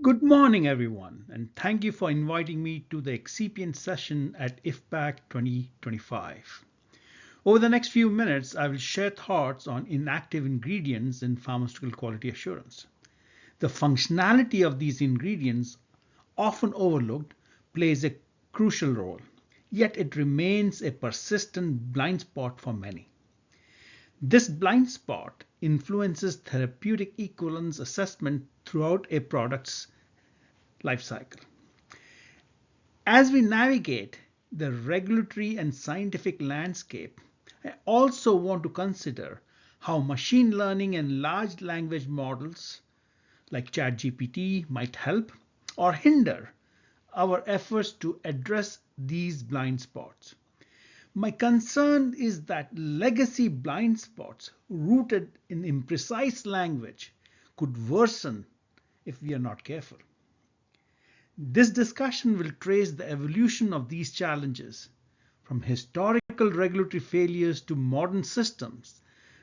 Good morning, everyone, and thank you for inviting me to the excipient session at IFPAC 2025. Over the next few minutes, I will share thoughts on inactive ingredients in pharmaceutical quality assurance. The functionality of these ingredients, often overlooked, plays a crucial role, yet it remains a persistent blind spot for many. This blind spot influences therapeutic equivalence assessment throughout a product's life cycle. As we navigate the regulatory and scientific landscape, I also want to consider how machine learning and large language models like ChatGPT might help or hinder our efforts to address these blind spots. My concern is that legacy blind spots rooted in imprecise language could worsen if we are not careful. This discussion will trace the evolution of these challenges, from historical regulatory failures to modern systems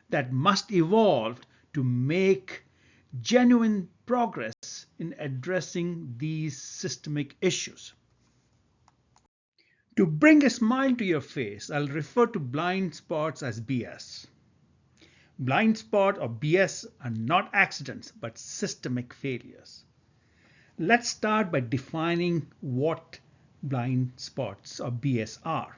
that must evolve to make genuine progress in addressing these systemic issues. To bring a smile to your face, I'll refer to blind spots as BS. Blind spot or BS are not accidents but systemic failures. Let's start by defining what blind spots or BS are.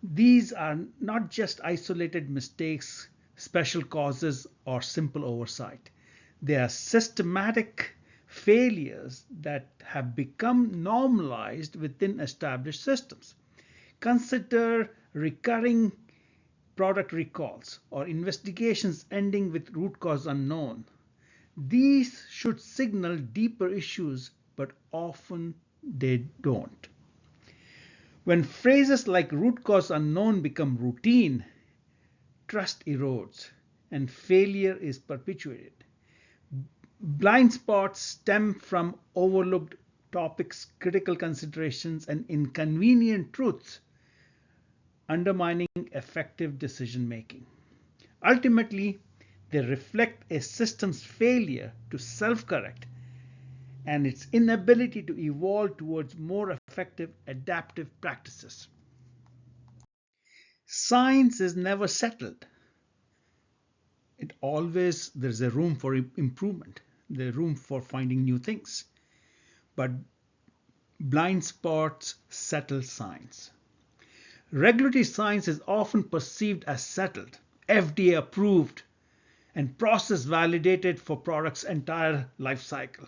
These are not just isolated mistakes, special causes, or simple oversight. They are systematic failures that have become normalized within established systems. Consider recurring product recalls or investigations ending with root cause unknown. These should signal deeper issues, but often they don't. When phrases like root cause unknown become routine, trust erodes and failure is perpetuated. Blind spots stem from overlooked topics, critical considerations, and inconvenient truths, undermining effective decision making. Ultimately, they reflect a system's failure to self-correct and its inability to evolve towards more effective adaptive practices. Science is never settled. There's a room for improvement, there's room for finding new things. But blind spots settle science. Regulatory science is often perceived as settled, FDA approved, and process validated for products' entire life cycle.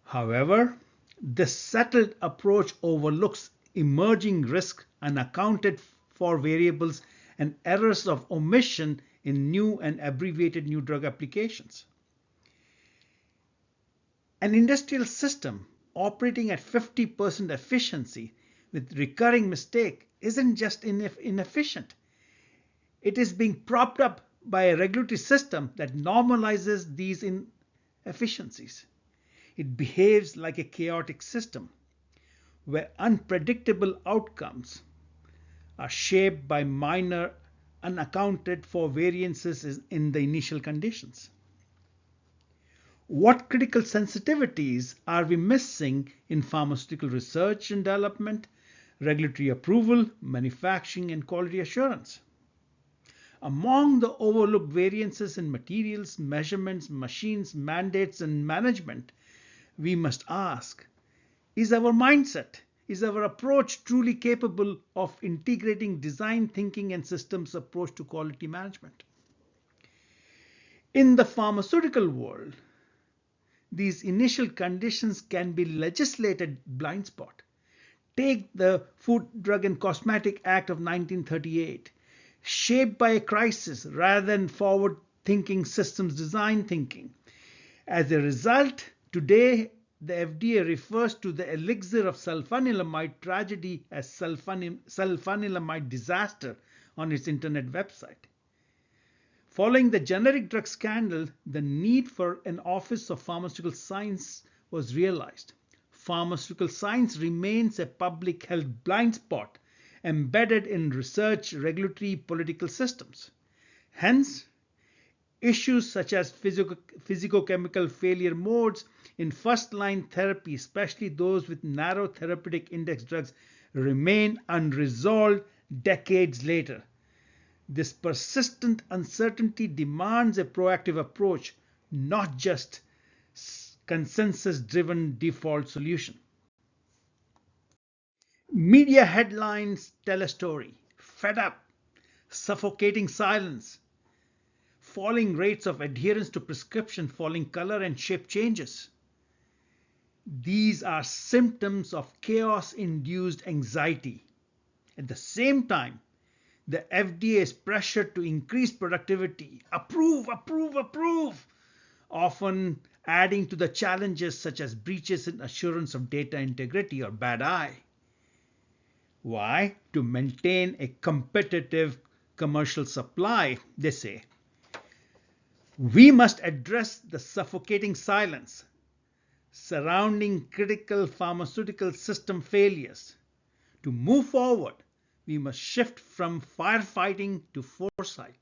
However, this settled approach overlooks emerging risk, unaccounted for variables, and errors of omission in new and abbreviated new drug applications. An industrial system operating at 50% efficiency with recurring mistake isn't just inefficient. It is being propped up by a regulatory system that normalizes these inefficiencies. It behaves like a chaotic system where unpredictable outcomes are shaped by minor unaccounted for variances in the initial conditions. What critical sensitivities are we missing in pharmaceutical research and development, regulatory approval, manufacturing, and quality assurance? Among the overlooked variances in materials, measurements, machines, mandates, and management, we must ask, is our mindset, is our approach truly capable of integrating design thinking and systems approach to quality management? In the pharmaceutical world, these initial conditions can be legislated blind spot. Take the Food, Drug, and Cosmetic Act of 1938. Shaped by a crisis rather than forward-thinking systems design thinking. As a result, today the FDA refers to the elixir of sulfanilamide tragedy as sulfanilamide disaster on its internet website. Following the generic drug scandal, the need for an Office of Pharmaceutical Science was realized. Pharmaceutical science remains a public health blind spot embedded in research, regulatory, political systems. Hence, Issues such as physicochemical failure modes in first-line therapy, especially those with narrow therapeutic index drugs, remain unresolved decades later. This persistent uncertainty demands a proactive approach, not just consensus-driven default solution. Media headlines tell a story. Fed up, suffocating silence, falling rates of adherence to prescription, falling color and shape changes. These are symptoms of chaos-induced anxiety. At the same time, the FDA is pressured to increase productivity, approve, approve, approve, often adding to the challenges such as breaches in assurance of data integrity or bad eye. Why? To maintain a competitive commercial supply, they say. We must address the suffocating silence surrounding critical pharmaceutical system failures. To move forward, we must shift from firefighting to foresight,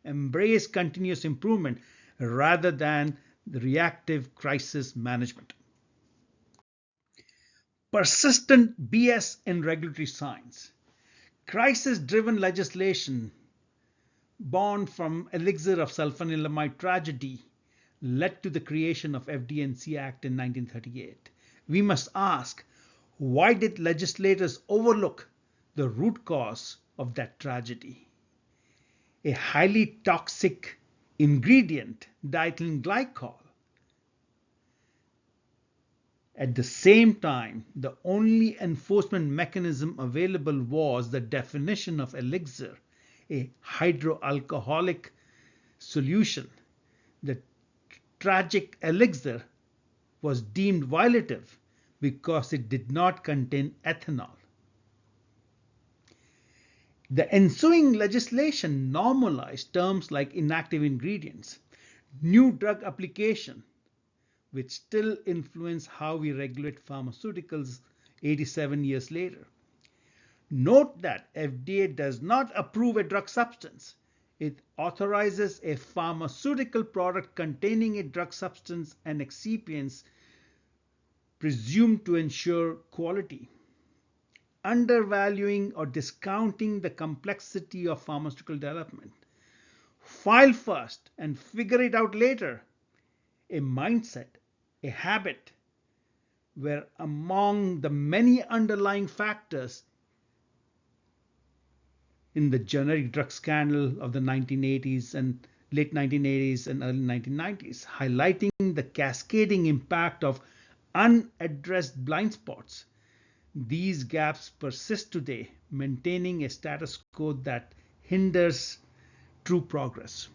embrace continuous improvement rather than the reactive crisis management. Persistent BS in regulatory science. Crisis-driven legislation born from elixir of sulfanilamide tragedy led to the creation of FD&C Act in 1938. We must ask, why did legislators overlook the root cause of that tragedy? A highly toxic ingredient, diethylene glycol. At the same time, the only enforcement mechanism available was the definition of elixir, a hydroalcoholic solution. The tragic elixir was deemed violative because it did not contain ethanol. The ensuing legislation normalized terms like inactive ingredients, new drug application, which still influence how we regulate pharmaceuticals 87 years later. Note that FDA does not approve a drug substance. It authorizes a pharmaceutical product containing a drug substance and excipients presumed to ensure quality. Undervaluing or discounting the complexity of pharmaceutical development. File first and figure it out later. A mindset, a habit, were among the many underlying factors in the generic drug scandal of the 1980s and late 1980s and early 1990s, highlighting the cascading impact of unaddressed blind spots. These gaps persist today, maintaining a status quo that hinders true progress.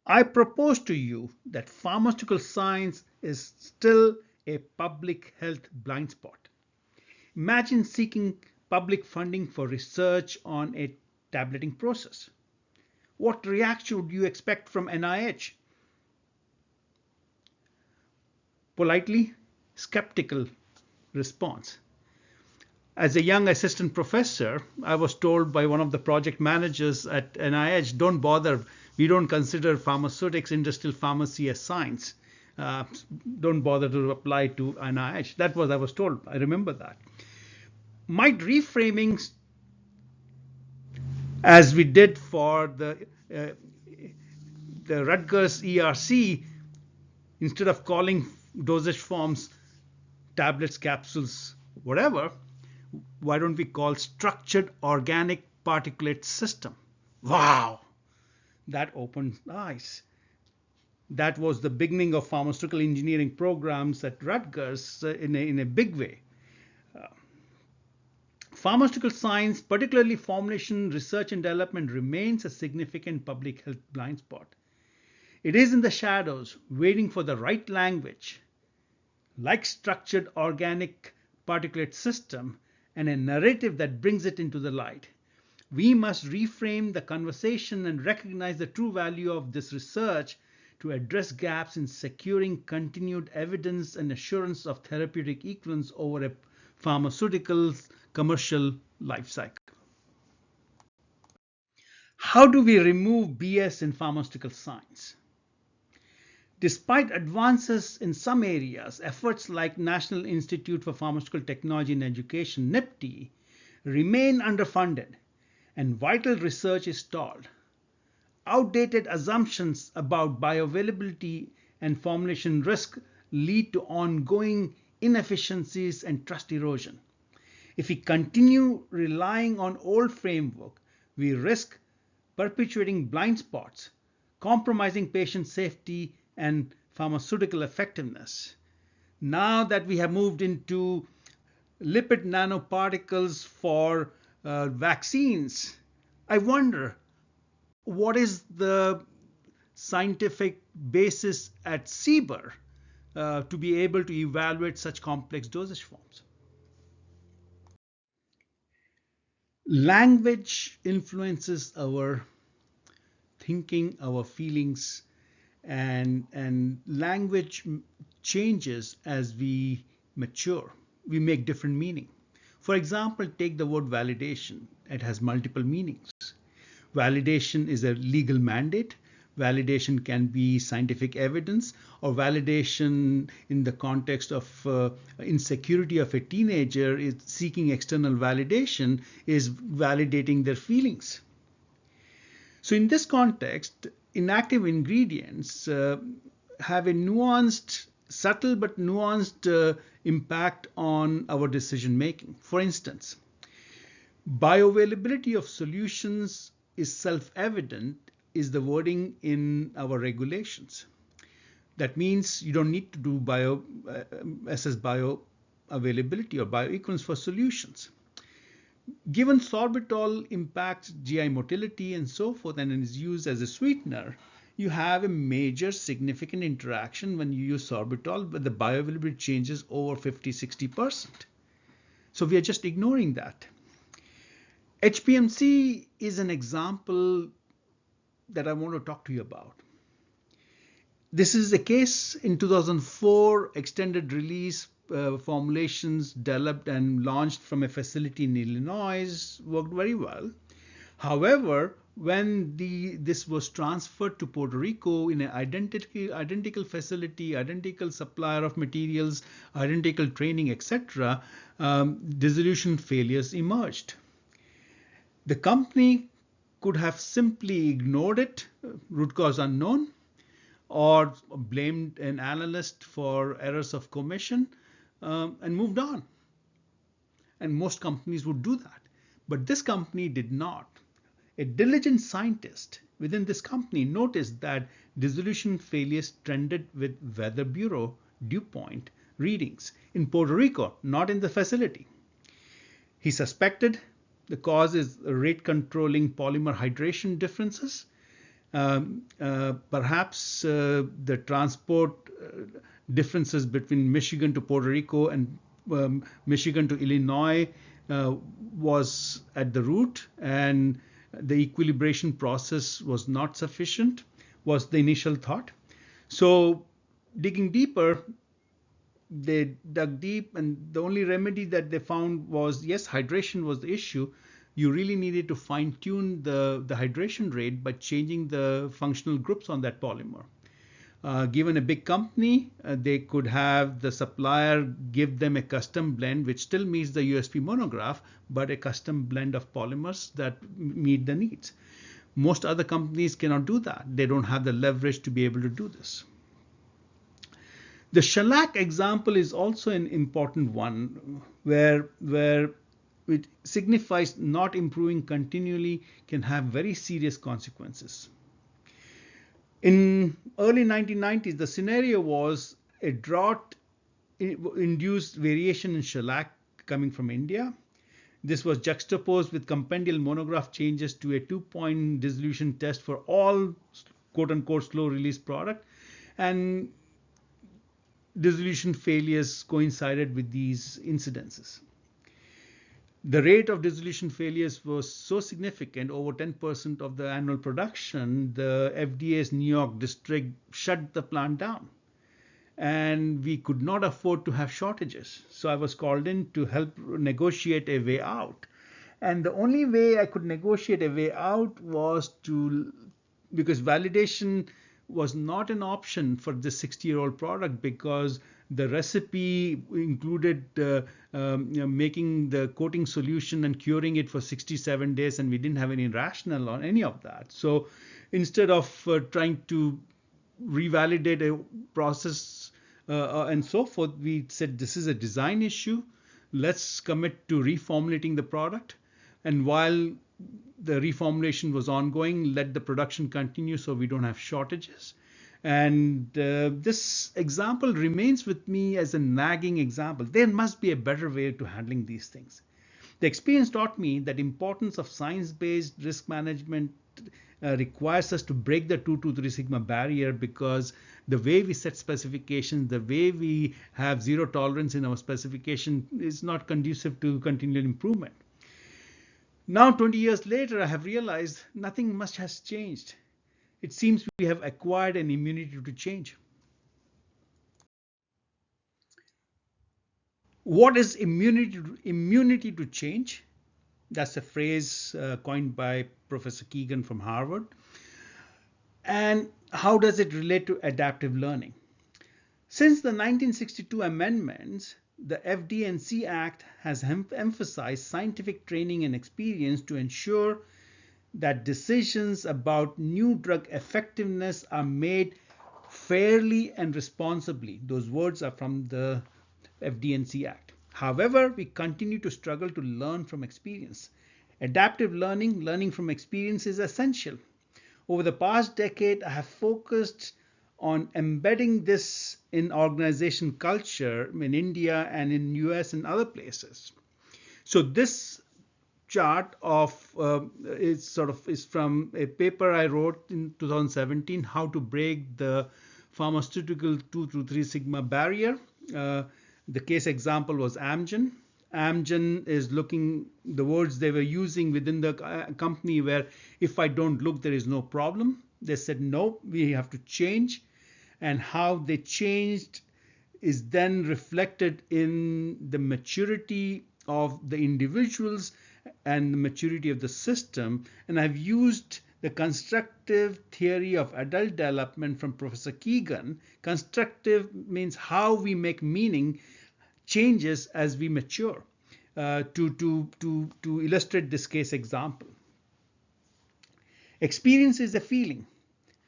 I propose to you that pharmaceutical science is still a public health blind spot. Imagine seeking public funding for research on a tableting process. What reaction would you expect from NIH? Politely skeptical response. As a young assistant professor, I was told by one of the project managers at NIH, don't bother, we don't consider pharmaceutics, industrial pharmacy as science. Don't bother to apply to NIH. That was I was told. I remember that. Might reframing, as we did for the Rutgers ERC, instead of calling dosage forms tablets, capsules, whatever, why don't we call structured organic particulate system? Wow, that opened eyes. That was the beginning of pharmaceutical engineering programs at Rutgers in a big way. Pharmaceutical science, particularly formulation, research and development, remains a significant public health blind spot. It is in the shadows, waiting for the right language, like structured organic particulate system, and a narrative that brings it into the light. We must reframe the conversation and recognize the true value of this research to address gaps in securing continued evidence and assurance of therapeutic equivalence over a pharmaceutical's commercial life cycle. How do we remove BS in pharmaceutical science? Despite advances in some areas, efforts like National Institute for Pharmaceutical Technology and Education, NIPT, remain underfunded and vital research is stalled. Outdated assumptions about bioavailability and formulation risk lead to ongoing inefficiencies and trust erosion. If we continue relying on old framework, we risk perpetuating blind spots, compromising patient safety and pharmaceutical effectiveness. Now that we have moved into lipid nanoparticles for vaccines, I wonder what is the scientific basis at CBER to be able to evaluate such complex dosage forms. Language influences our thinking, our feelings, and language changes as we mature. We make different meaning. For example, take the word validation. It has multiple meanings. Validation is a legal mandate. Validation can be scientific evidence, or validation in the context of insecurity of a teenager is seeking external validation, is validating their feelings. So in this context, inactive ingredients have a nuanced, subtle but nuanced impact on our decision making. For instance, bioavailability of solutions is self-evident is the wording in our regulations. That means you don't need to do assess bioavailability or bioequivalence for solutions. Given sorbitol impacts GI motility and so forth and is used as a sweetener, you have a major significant interaction when you use sorbitol, but the bioavailability changes over 50-60%. So we are just ignoring that. HPMC is an example that I want to talk to you about. This is a case in 2004, extended release formulations developed and launched from a facility in Illinois worked very well. However, when this was transferred to Puerto Rico in an identical facility, identical supplier of materials, identical training, etc., dissolution failures emerged. The company could have simply ignored it, root cause unknown, or blamed an analyst for errors of commission and moved on. And most companies would do that. But this company did not. A diligent scientist within this company noticed that dissolution failures trended with Weather Bureau dew point readings in Puerto Rico, not in the facility. He suspected the cause is rate controlling polymer hydration differences. Perhaps the transport differences between Michigan to Puerto Rico and Michigan to Illinois was at the root, and the equilibration process was not sufficient, was the initial thought. So digging deeper, they dug deep, and the only remedy that they found was, yes, hydration was the issue. You really needed to fine-tune the hydration rate by changing the functional groups on that polymer. Given a big company, they could have the supplier give them a custom blend, which still meets the USP monograph, but a custom blend of polymers that meet the needs. Most other companies cannot do that. They don't have the leverage to be able to do this. The shellac example is also an important one where it signifies not improving continually can have very serious consequences. In early 1990s, the scenario was a drought-induced variation in shellac coming from India. This was juxtaposed with compendial monograph changes to a 2-point dissolution test for all quote-unquote slow-release product, and dissolution failures coincided with these incidences. The rate of dissolution failures was so significant, over 10% of the annual production, the FDA's New York district shut the plant down. And we could not afford to have shortages. So I was called in to help negotiate a way out. And the only way I could negotiate a way out was because validation was not an option for this 60-year-old product, because the recipe included making the coating solution and curing it for 67 days, and we didn't have any rationale on any of that. So instead of trying to revalidate a process and so forth, we said this is a design issue. Let's commit to reformulating the product. And while the reformulation was ongoing, let the production continue so we don't have shortages. And this example remains with me as a nagging example. There must be a better way to handling these things. The experience taught me that importance of science-based risk management requires us to break the 2-3 sigma barrier, because the way we set specifications, the way we have zero tolerance in our specification is not conducive to continual improvement. Now, 20 years later, I have realized nothing much has changed. It seems we have acquired an immunity to change. What is immunity to change? That's a phrase coined by Professor Keegan from Harvard. And how does it relate to adaptive learning? Since the 1962 amendments, the FD&C Act has emphasized scientific training and experience to ensure that decisions about new drug effectiveness are made fairly and responsibly. Those words are from the FD&C Act. However, we continue to struggle to learn from experience. Adaptive learning, learning from experience, is essential. Over the past decade, I have focused on embedding this in organization culture in India and in US and other places. So this chart of is from a paper I wrote in 2017, how to break the pharmaceutical 2-3 sigma barrier. The case example was Amgen. Amgen is looking, the words they were using within the company were, if I don't look, there is no problem. They said, no, we have to change. And how they changed is then reflected in the maturity of the individuals and the maturity of the system. And I've used the constructive theory of adult development from Professor Keegan. Constructive means how we make meaning changes as we mature, to illustrate this case example. Experience is a feeling.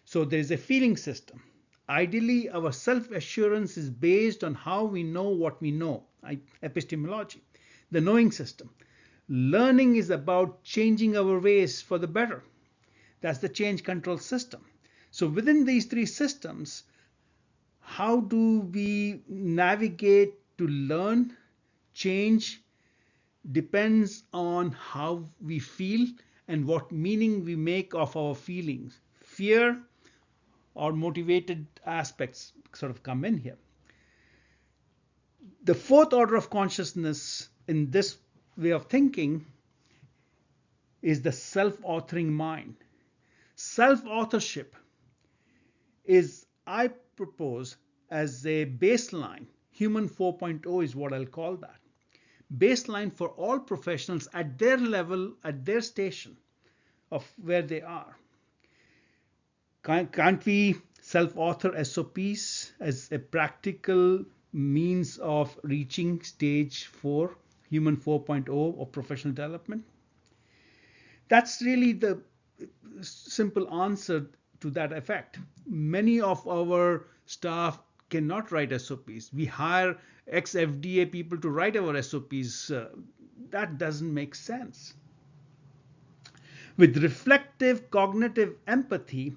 So there is a feeling system. Ideally, our self-assurance is based on how we know what we know, epistemology, the knowing system. Learning is about changing our ways for the better. That's the change control system. So within these three systems, how do we navigate to learn? Change depends on how we feel and what meaning we make of our feelings. Fear or motivated aspects sort of come in here. The fourth order of consciousness in this way of thinking is the self-authoring mind. Self-authorship is, I propose, as a baseline. Human 4.0 is what I'll call that. Baseline for all professionals at their level, at their station of where they are. Can't we self-author SOPs as a practical means of reaching stage 4, human 4.0 of professional development? That's really the simple answer to that effect. Many of our staff cannot write SOPs. We hire ex-FDA people to write our SOPs. That doesn't make sense. With reflective cognitive empathy,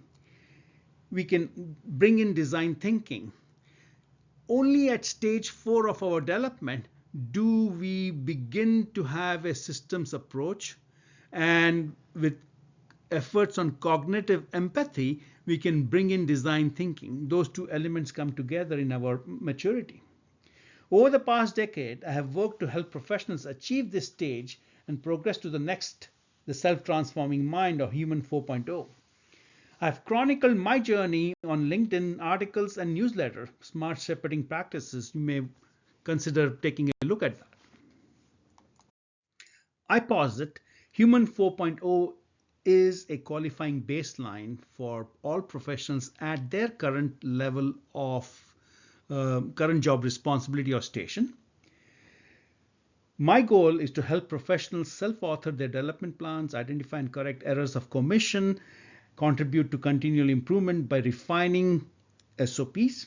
we can bring in design thinking. Only at stage 4 of our development do we begin to have a systems approach, and with efforts on cognitive empathy, we can bring in design thinking. Those two elements come together in our maturity. Over the past decade, I have worked to help professionals achieve this stage and progress to the next, the self-transforming mind, or human 4.0. I've chronicled my journey on LinkedIn articles and newsletter, Smart Shepherding Practices. You may consider taking a look at that. I posit Human 4.0 is a qualifying baseline for all professionals at their current level of current job responsibility or station. My goal is to help professionals self-author their development plans, identify and correct errors of commission, contribute to continual improvement by refining SOPs.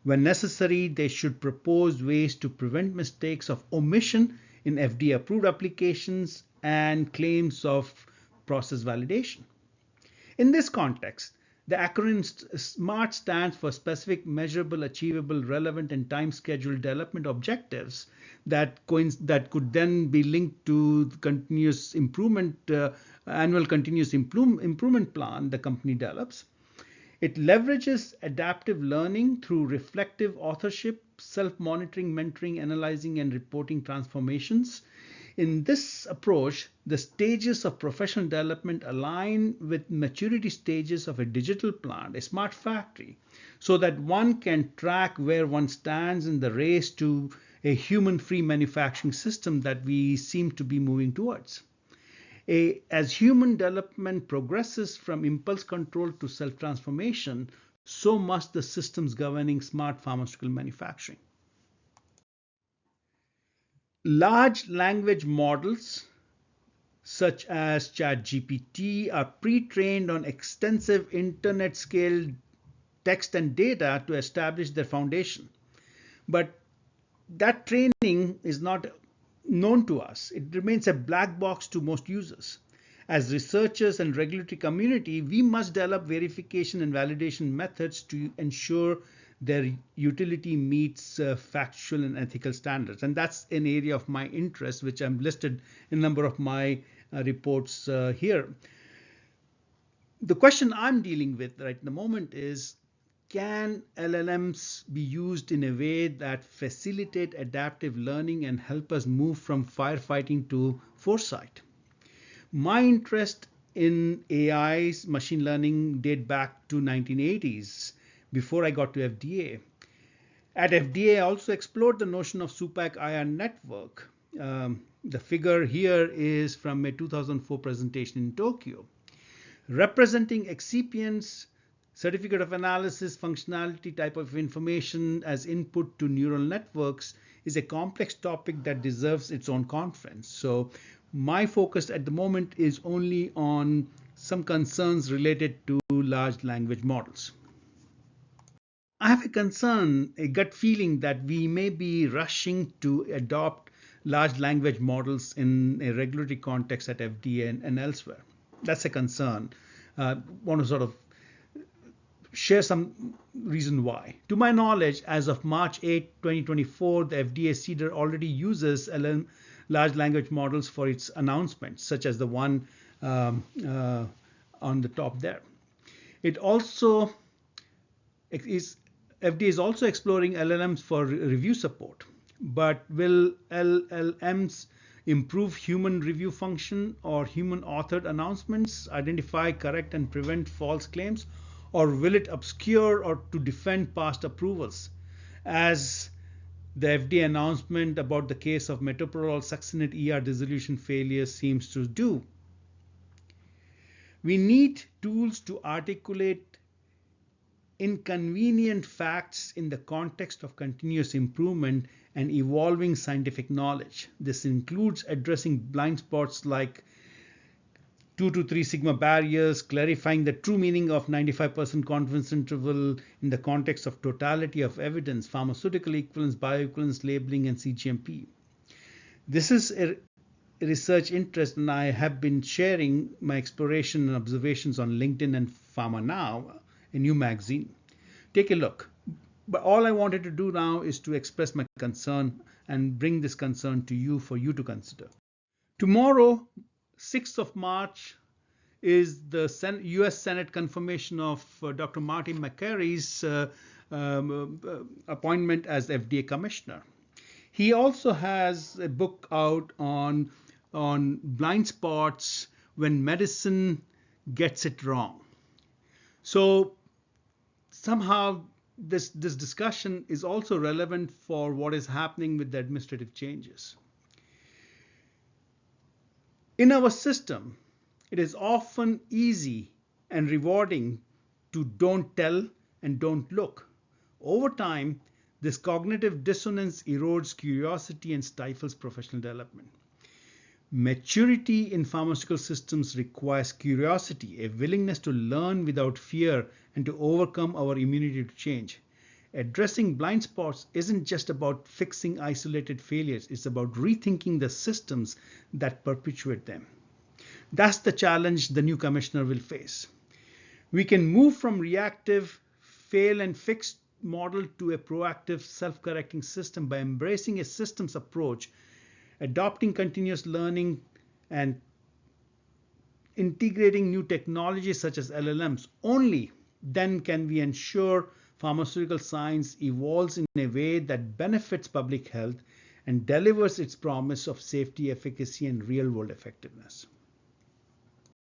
When necessary, they should propose ways to prevent mistakes of omission in FDA-approved applications and claims of process validation. In this context, the acronym SMART stands for specific, measurable, achievable, relevant, and time-scheduled development objectives that could then be linked to the continuous improvement, annual continuous improvement plan the company develops. It leverages adaptive learning through reflective authorship, self-monitoring, mentoring, analyzing, and reporting transformations. In this approach, the stages of professional development align with maturity stages of a digital plant, a smart factory, so that one can track where one stands in the race to a human-free manufacturing system that we seem to be moving towards. As human development progresses from impulse control to self-transformation, so must the systems governing smart pharmaceutical manufacturing. Large language models such as ChatGPT are pre-trained on extensive internet-scale text and data to establish their foundation. But that training is not known to us. It remains a black box to most users. As researchers and regulatory community, we must develop verification and validation methods to ensure their utility meets factual and ethical standards. And that's an area of my interest, which I'm listed in a number of my reports here. The question I'm dealing with right at the moment is, can LLMs be used in a way that facilitate adaptive learning and help us move from firefighting to foresight? My interest in AI's machine learning date back to 1980s, before I got to FDA. At FDA, I also explored the notion of SUPAC IR network. The figure here is from a 2004 presentation in Tokyo. Representing excipients, certificate of analysis, functionality type of information as input to neural networks is a complex topic that deserves its own conference. So my focus at the moment is only on some concerns related to large language models. I have a concern, a gut feeling that we may be rushing to adopt large language models in a regulatory context at FDA and elsewhere. That's a concern. Want to sort of share some reason why. To my knowledge, as of March 8, 2024, the FDA CDER already uses large language models for its announcements, such as the one on the top there. FDA is also exploring LLMs for review support, but will LLMs improve human review function or human authored announcements, identify, correct, and prevent false claims, or will it obscure or to defend past approvals, as the FDA announcement about the case of metoprolol succinate ER dissolution failure seems to do? We need tools to articulate inconvenient facts in the context of continuous improvement and evolving scientific knowledge. This includes addressing blind spots like 2 to 3 sigma barriers, clarifying the true meaning of 95% confidence interval in the context of totality of evidence, pharmaceutical equivalence, bioequivalence, labeling, and CGMP. This is a research interest, and I have been sharing my exploration and observations on LinkedIn and Pharma Now, a new magazine. Take a look. But all I wanted to do now is to express my concern and bring this concern to you for you to consider. Tomorrow, 6th of March, is the US Senate confirmation of Dr. Martin McCarry's appointment as FDA Commissioner. He also has a book out on blind spots when medicine gets it wrong. So somehow this discussion is also relevant for what is happening with the administrative changes. In our system, it is often easy and rewarding to don't tell and don't look. Over time, this cognitive dissonance erodes curiosity and stifles professional development. Maturity in pharmaceutical systems requires curiosity, a willingness to learn without fear and to overcome our immunity to change. Addressing blind spots isn't just about fixing isolated failures, it's about rethinking the systems that perpetuate them. That's the challenge the new commissioner will face. We can move from reactive, fail and fix model to a proactive, self-correcting system by embracing a systems approach, adopting continuous learning, and integrating new technologies such as LLMs. Only then can we ensure pharmaceutical science evolves in a way that benefits public health and delivers its promise of safety, efficacy, and real-world effectiveness.